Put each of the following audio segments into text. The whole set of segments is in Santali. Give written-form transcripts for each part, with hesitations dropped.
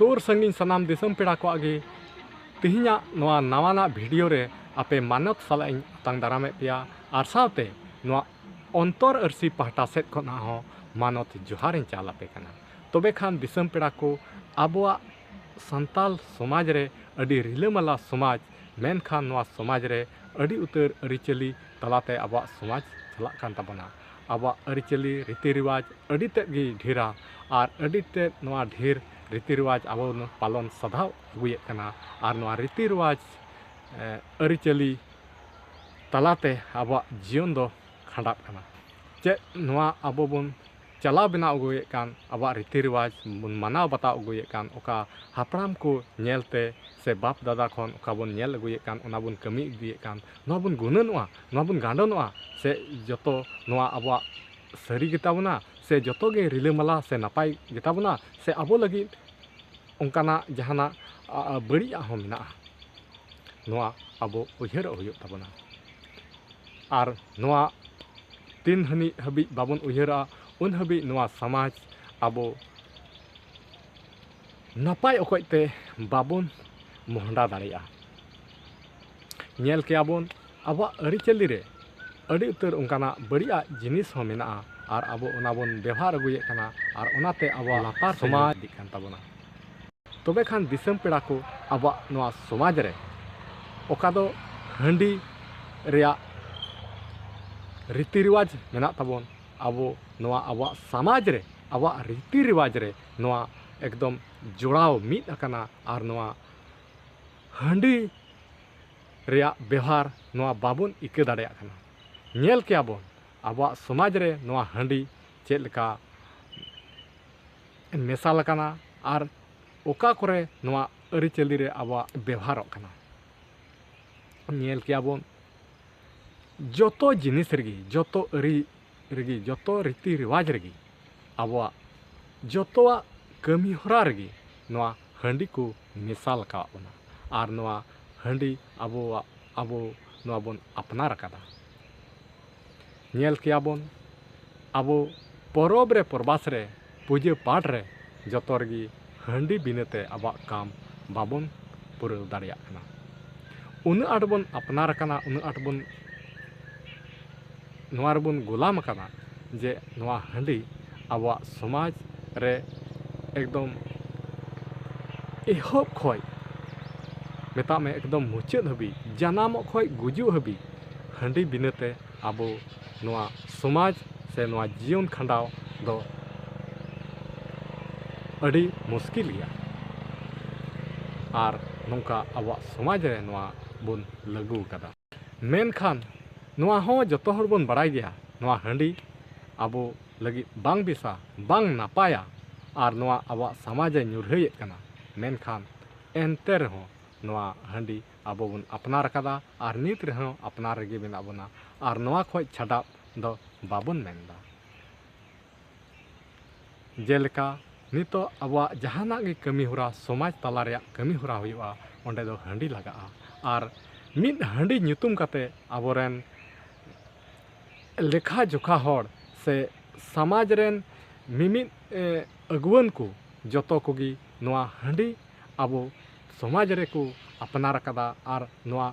सुर संगिन सनाम दिसम पेड़ा को आगे तिहिना नवा नवाना वीडियो रे आपे मानत साला इन तंग दारामे पिया आर सावते नवा अंतर अरसी पहटा सेट खना हो मानत जोहार इन चाला पे कना तबे खान दिसम पेड़ा को आबुआ संताल समाज रे अडी रिलमला समाज मेन खान नवा समाज रे अडी उतर अरिचली तलाते आबुआ समाज चला कान ताबना आबुआ अरिचली रीति रिवाज अडी तेद गी ढेरा आर अडी तेद नवा ढेर रीति रिवाज आबो पालन सदाव अगुये कना आर नवा रीति रिवाज अरिचली तलाते आबुआ जीवन दो खंडाप कना चे नवा आबो बुन चला बिना अगुये कान आबुआ रीति रिवाज बुन मानाव बताव अगुये कान ओका हापराम को नेलते से बाप दादा खन ओका बुन नेल अगुये कान ओना बुन कमी इदिये कान नवा बुन गुननवा नवा बुन गांडनवा से जतो नवा आबुआ सरी गिताबना से जतो गे रिलेमला से नापाय गिताबना से आबो लगी उनकाना जहाना बड़ी हो मिना नवा आबो उयहर हुयो ताबना आर नवा तीन हनी हबी बाबन उयहरा उन हबी नवा समाज आबो नापाय ओकते बाबन मोहंडा दाड़िया नेल के आबोन आबो अरिचली रे अड़ी उतर उनकाना बड़िया जिनिस हो मिना आर आबो ओना बोन व्यवहार अगुये कना आर ओनाते आबो लापार समाज दिखान ताबना तबे खान दिसम पेड़ा को आबो नवा समाज रे ओका दो हंडी रेया रीति रिवाज मेना ताबोन आबो नवा आबो समाज रे आबो रीति रिवाज रे नवा एकदम जोड़ाव मिद अकना आर नवा हंडी रेया व्यवहार नवा बाबुन इके दाड़े अकना नेल के आबोन आबो समाज रे नवा हंडी चेद लेका मेसाल अकना आर ओका करे नवा अरिचली रे आबो व्यवहार अकना नेल के आबोन जतो जिनिस रेगी जतो अरि रेगी जतो रीति रिवाज रेगी आबो जतोआ कमी होरा रेगी नवा हंडी को मिसाल का बना आर नवा हंडी आबो नवा बोन अपनार कदा नेल के आबोन आबो परब रे परबास रे पूजा पाठ रे जतो रेगी हंडी बिनते आबा काम बाबोन पुरौ दाड़िया कना उन आट बोन अपनार कना उन आट बोन नवा रे बोन गुलाम कना जे नवा हंडी आबा समाज रे एकदम एहब खय मेता में एकदम मुचाद हबी जानाम खय गुजु हबी हंडी बिनते आबो नवा समाज से नवा जीवन खंडाव दो अड़ी मुश्किल गया आर नौका आबो समाज रे नवा बुन लागू कदा मेनखान नवा हो जतो हर बुन बड़ाय गया नवा हंडी आबो लगी बांग बिसा बांग नापाया आर नवा आबो समाज न्यूरहय कना मेनखान एनते रहो नवा हंडी आबो बुन अपनार कदा आर नित रहो अपनार रेगे बिना बना आर नवा खय छाड़ा दो बाबन मेनदा जेलेका नितो आबो जहाना गे कमी होरा समाज तला रे कमी होरा हुआ ओंडे दो हंडी लगा आर मिद हंडी nyutum कते आबोरेन लेखा जोखा होड़ से समाज रेन मिमिद अगुवन को जतो कोगी नवा हंडी आबो समाज रे को अपनार कदा आर नवा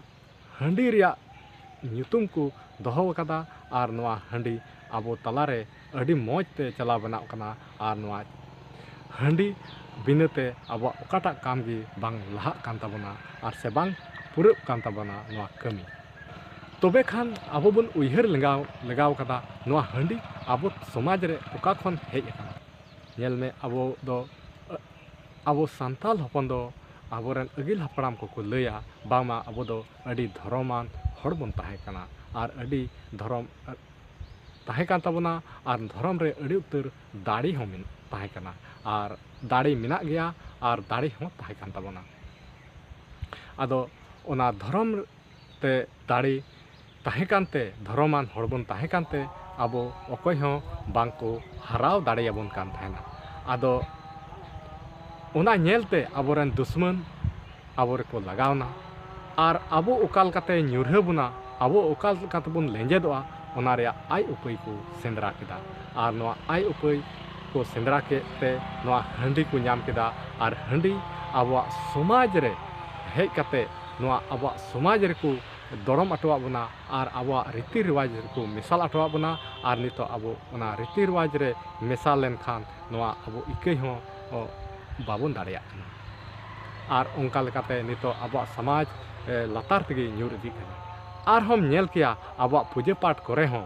हंडी रिया nyutum को दोहो कदा आर नवा हंडी आबो तला रे अडी मौज ते चला बनाव कना आर नवा हंडी बिनते आबो ओकाटा काम गी बांग लहा कान ताबना आर से बांग पुरब कान ताबना नवा कमी तबे खान आबो बन उयहर लगाव कदा नवा हंडी आबो समाज रे ओका खन हेज अकना नेल में आबो संताल हपन दो आबोरेन अगिल हपड़ाम को लैया बामा आबो दो अडी धर्मान हड़ बन ताहे कना आर अडी धर्म ताहे कान ताबना आर धर्म रे अडी उतर दाड़ी हो मिन ताहे कना आर दाड़ी मिना गया आर दाड़ी हो ताहे कान ताबना आदो ओना धर्म ते दाड़ी ताहे कानते धर्मान हड़ बन ताहे कानते आबो अकय हो बांग को हराव दाड़ियाबन कान थायना आदो ओना नेलते आबोरेन दुश्मन आबोरे को लगावना आर आबो ओकाल काते न्यूरह बुना आबो ओकाल काते बन लेंजेदोआ ओना रे आय उपय को सेंद्रा केदा आर नवा आय उपय को सेंद्रा केते नोआ हंडी को नाम केदा और हंडी आबो समाज रे हेज कते नोआ आबो समाज रे को दरम अटवा बना और आबो रीति रिवाज को मिसाल अटवा बना और नितो आबो ओना रीति रिवाज रे मिसाल लेन खान नोआ आबो इके हो बाबन दाड़िया और उनका लेकाते नितो आबो समाज लातार तेगे ᱧᱩᱨ इदी कना और हम नेल किया आबो पूजा पाठ करे हो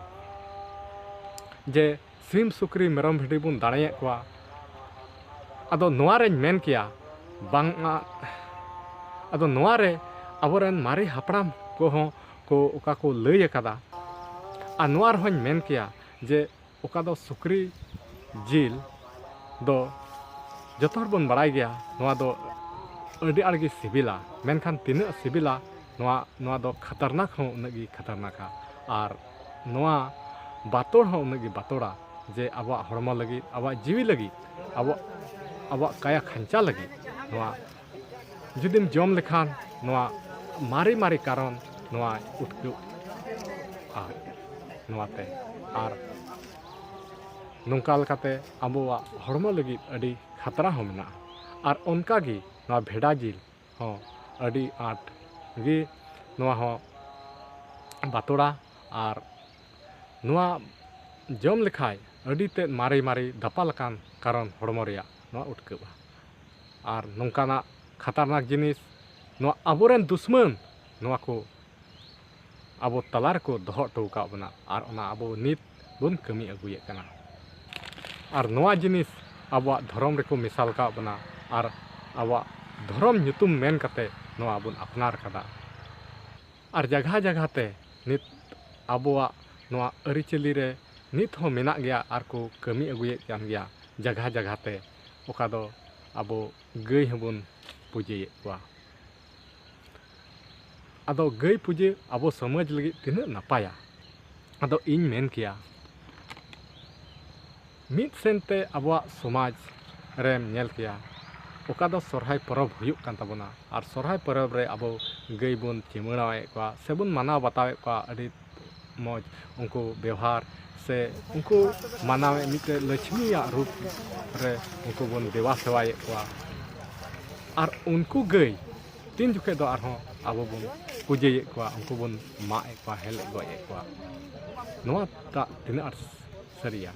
जे सिम सुक्री मेरम भिडी बुन दाड़े कोआ अदो नोआ रेन मेन किया बांग अदो नोआ रे आबोरेन मारी हापड़ाम को हो को ओका को लई अकादा आ नोआ रहोñ मेन किया जे ओका दो सुक्री जिल दो जतोर बन बड़ाई गया नोआ दो अड़ी आड़गी सिबिला मेनखान तिना सिबिला नोआ दो खतरनाक हो उनगी खतरनाका और नोआ बातोड़ हो उनगी बातोड़ा जे आबो हड़मो लगी आबो जीवी लगी आबो काया खंचा लगी नोआ जुदिम जम लेखान नोआ मारी मारी कारण नोआ उठकु आ नोआते और नोंका लेकाते आबोआ हड़मो लगी अड़ी खतरा हो मेना और उनका गी नोआ भेड़ा जिल हो अड़ी आट गी नोआ हो बातोड़ा और नोआ जम लेखाय अड़ी ते मारी मारी दापालकान कारण हड़मो रिया नोआ उठकबा और नोंकाना खतरनाक जिनिस नोआ आबोरेन दुश्मन नोआ को आबो तलार को दोहो टोका बना और ओना आबो नित बुन कमी अगुये कना और नोआ जिनिस आबो धर्म रे को मिसाल का बना और आबो धर्म ᱧᱩᱛᱩᱢ मेन कते नोआ बुन अपनार कदा और जगह जगह ते नित आबोआ नोआ अरिचली रे नित हो मेना गया और को कमी अगुये कान गया जगह जगह ते ओका दो आबो गई हबुन पूजे कोआ अदो गई पूजे आबो समाज लगी तिना नपाया अदो इन मेन किया मित सेनते आबो समाज रेम नेल किया ओका दो सरहाय परब हुयुक कान ताबोना और सरहाय परब रे आबो गई बुन चिमड़ावे कोआ सेबुन मानाव बतावे कोआ अड़ी मौज उनको व्यवहार से उनको मानावे मिते लक्ष्मीया रूप रे उनको बुन देवा सेवाये कोआ और उनको गई तीन जुखे दो आरहों आबो बुन पूजे कोआ उनको बुन माए कोआ हेल गोये कोआ नोआ ता तिना आर सरिया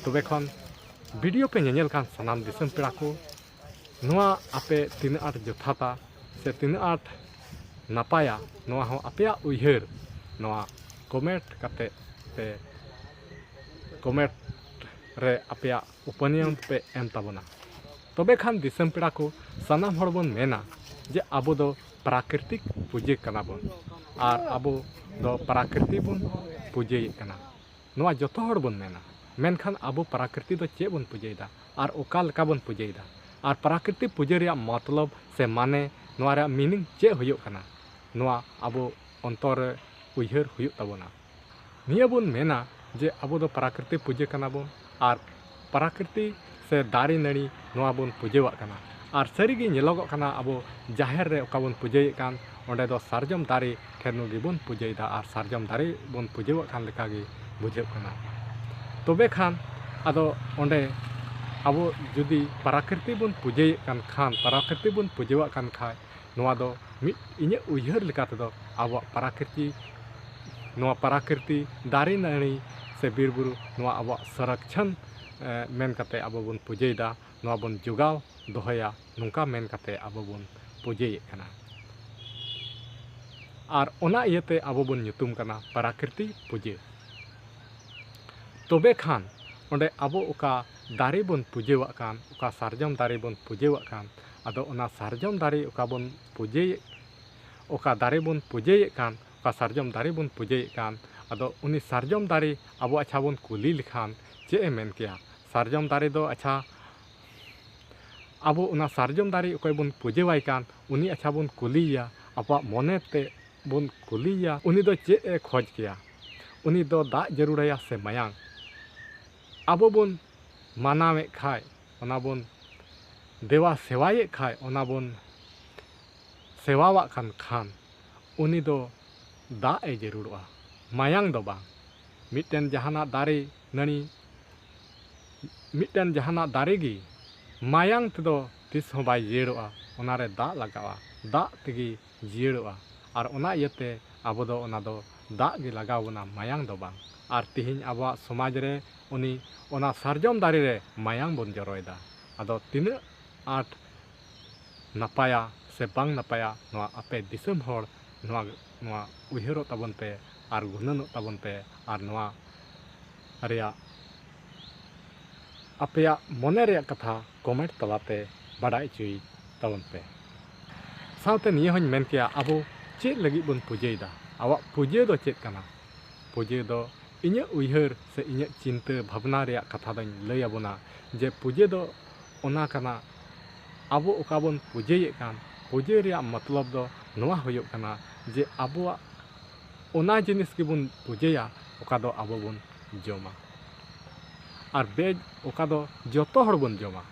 तबे खन वीडियो पे नेल कान सनाम दिसम पेड़ा को नोआ आपे तिना आर जथाता से तिना आर नापाया नोआ हो आपया उइहर नोआ कमेंट काते पे कमेंट रे आपया ओपिनियन पे एम ताबोना तबे खान दिसम पेड़ा को सनाम हड़ बन मेना जे आबो दो प्राकृतिक पूजे कना बन और आबो दो प्राकृतिक बन पूजे कना नोआ जतो हड़ बन मेना मेनखान आबो प्राकृति दो चे बन पूजेदा और ओका लका बन पूजेदा और प्राकृतिक पूजे रिया मतलब से माने नोआ रे मीनिंग चे हुयो कना नोआ आबो अंतर उइहर हुयो ताबोना निया बन मेना जे आबो दो प्राकृतिक पूजे कना बन और प्राकृति से दारी नड़ी नोआ बन पूजेवा कना और सारीगे नेलोगो कना आबो जाहेर रे ओका बन पूजेय कान ओंडे दो सारजम दारी ठेरनु गे बन पूजेदा और सारजम दारी बन पूजेवा कान लेका गे बुझेव कना तबे खान आदो ओंडे आबो जुदी प्राकृति बन पूजेय कान खान प्राकृति बन पूजेवा कान खाय नोआ दो मिट इnye उइहर लेका तेदो आबो प्राकृति नोआ प्राकृति दारी नाड़ी से बीरबुरु नोआ आबो संरक्षण मेन कते आबो बन पूजेदा नोआ बन जुगाव दोहया नोंका मेन कते आबो बन पूजेय कना और ओना इयते आबो बन ᱧᱩᱛᱩᱢ कना प्राकृति पूजे तबे खान ओंडे आबो ओका दारी बन पूजेवा कान ओका सारजम दारी बन पूजेवा कान आदो ओना सारजम दारी ओका बन पूजे ओका दारी बन पूजेय कान ओका सारजम दारी बन पूजेय कान आदो उनी सारजम दारी आबो अच्छा बन कुली लिखान चे मेन किया सारजम दारी दो अच्छा आबो उना सारजम दारी ओकय बन पूजेवाय कान उनी अच्छा बन कुलिया आबो मने ते बन कुलिया उनी दो चे खोज किया उनी दो दा जरूरया से मायांग आबो बन मानावे खाय ओना बन देवा सेवाये खाय ओना बन सेवावा खान खान उनी दो दा ए जरूरआ मायांग दो बांग मिटन जहाना दारी ननी मिट्टन जहाना दारे गी मायांग तेदो तिस हों बाय जियेड़ोआ ओनारे दा लगावा दा तेगी जियेड़ोआ और ओना इयते आबो दो ओना दो दा गे लगाव बोना मायांग दो बांग और तिहिन आबोआ समाज रे उनी ओना सारजम दारे रे मायांग बोन जरोयदा आदो तिना आठ नापाया से बांग नापाया नोआ आपे दिसम होड़ नोआ उयहरो ताबन पे और गुननो ताबन पे और नोआ रेया आपया मने रे कथा कमेंट तलाते बाडाय चुई ताबन पे साउते निया हों मेन किया आबो चेद लगी बन पूजेदा आवा पूजे दो चेद कना पूजे दो इन्या उयहर से इन्या चिंता भावना रे कथा दो लय आबोना जे पूजे दो ओना कना आबो ओका बन पूजेये कान पूजे रे मतलब दो नोआ होयो कना जे आबोआ ओना जिनिस के बन पूजेया ओका दो आबो बन जमा और बेज ओका दो जतो हड़ बन जमा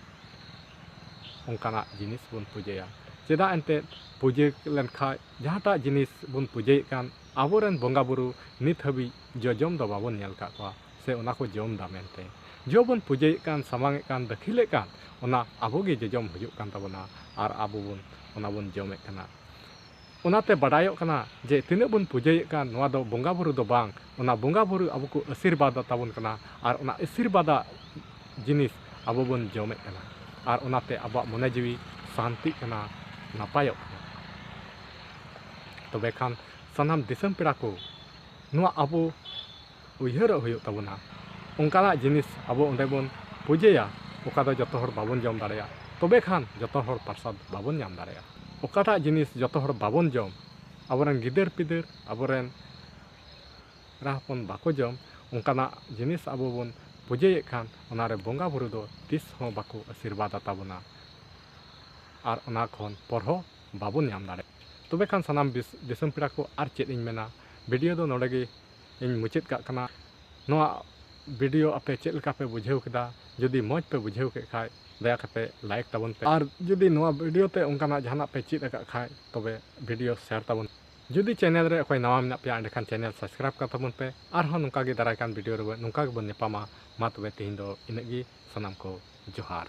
ओंकाना जिनिस बन पूजेया चेदा एनते पूजे लेनखा जहाँटा जिनिस बन पूजे कान आबोरेन बंगा बुरु नित हबी जजम दो बाबन नेल का को से ओना को जम दा मेनते जो बन पूजे कान सामांगे कान दखिले कान ओना आबोगे जजम हुजुक कान ताबोना और आबो बन ओना बन जमे काना ओनाते बाडायो काना जे तिना बन पूजे कान नोआ दो बंगा बुरु दो बांग ओना बंगा बुरु आबो को आशीर्वाद ताबन काना और ओना आशीर्वाद जिनिस आबो बन जमे काना और ओनाते आबो मने जीवी शांति काना नापायो तबे खान सानाम दिसम पेड़ा को नोआ आबो उयहरो हुयो ताबोना ओंकाना जिनिस आबो ओंडे बन पूजेया ओका दो जतो हर बाबन जम दाड़ेया तबे खान जतो हर प्रसाद बाबन नाम दाड़ेया ओकाटा जिनिस जतो हर बाबन जम आबोरेन गिदर पिदर आबोरेन राहपन बाको जम ओंकाना जिनिस आबो बन पूजेये खान ओनारे बंगा बुरु दो तिस हों बाको आशीर्वाद ताबोना और ओना खन परहो बाबन नाम दाड़े तबे खान सानाम दिसम पेड़ा को आर चेद इन मेना वीडियो दो नोडे गे इन मुचाद का कना नोआ वीडियो आपे चेद लका पे बुझेव केदा जदि मौज पे बुझेव के खाय दया कते लाइक ताबन पे और जदि नोआ वीडियो ते ओंकाना जहाना पे चेद का खाय तबे वीडियो शेयर ताबन जदि चैनल रे अखय नवा मेना पे एंडखान चैनल सब्सक्राइब का ताबन पे और हो नुका गे दाराय कान वीडियो रे नुका गे बन नेपामा मा तबे तिहिन दो इनगी सानाम को जोहार।